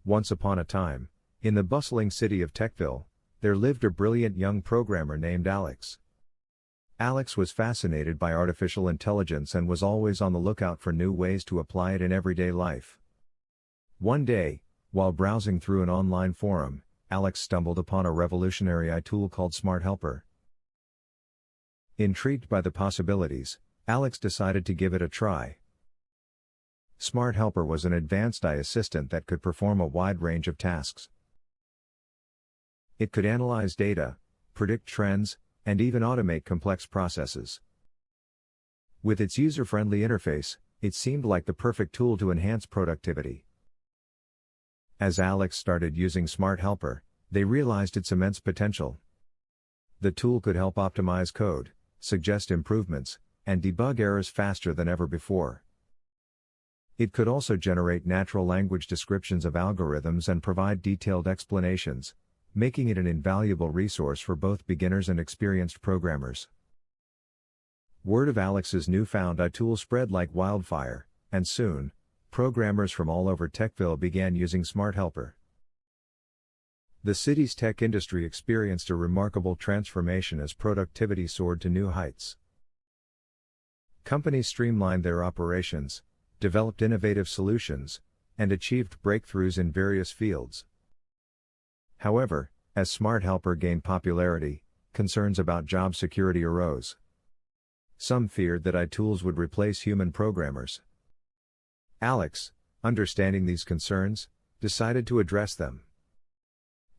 Once upon a time, in the bustling city of Techville, there lived a brilliant young programmer named Alex. Alex was fascinated by artificial intelligence and was always on the lookout for new ways to apply it in everyday life. One day, while browsing through an online forum, Alex stumbled upon a revolutionary AI tool called Smart Helper. Intrigued by the possibilities, Alex decided to give it a try. Smart Helper was an advanced AI assistant that could perform a wide range of tasks. It could analyze data, predict trends, and even automate complex processes. With its user-friendly interface, it seemed like the perfect tool to enhance productivity. As Alex started using Smart Helper, they realized its immense potential. The tool could help optimize code, suggest improvements, and debug errors faster than ever before. It could also generate natural language descriptions of algorithms and provide detailed explanations, making it an invaluable resource for both beginners and experienced programmers. Word of Alex's newfound AI tool spread like wildfire, and soon, programmers from all over Techville began using Smart Helper. The city's tech industry experienced a remarkable transformation as productivity soared to new heights. Companies streamlined their operations, developed innovative solutions, and achieved breakthroughs in various fields. However, as Smart Helper gained popularity, concerns about job security arose. Some feared that AI tools would replace human programmers. Alex, understanding these concerns, decided to address them.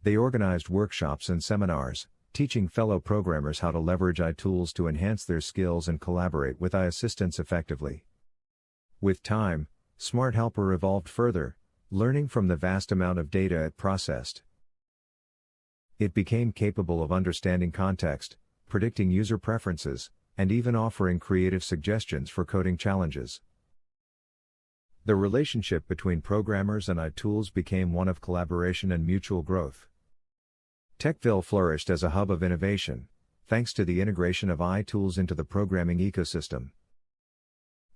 They organized workshops and seminars, teaching fellow programmers how to leverage AI tools to enhance their skills and collaborate with AI assistants effectively. With time, Smart Helper evolved further, learning from the vast amount of data it processed. It became capable of understanding context, predicting user preferences, and even offering creative suggestions for coding challenges. The relationship between programmers and AI tools became one of collaboration and mutual growth. Techville flourished as a hub of innovation, thanks to the integration of AI tools into the programming ecosystem.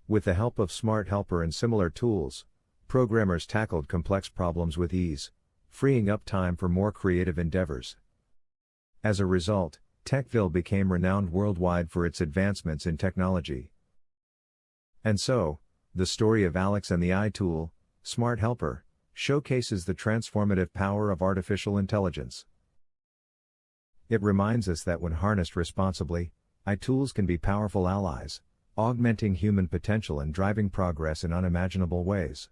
With the help of Smart Helper and similar tools, programmers tackled complex problems with ease, freeing up time for more creative endeavors. As a result, Techville became renowned worldwide for its advancements in technology. And so, the story of Alex and the AI tool, Smart Helper, showcases the transformative power of artificial intelligence. It reminds us that when harnessed responsibly, AI tools can be powerful allies, augmenting human potential and driving progress in unimaginable ways.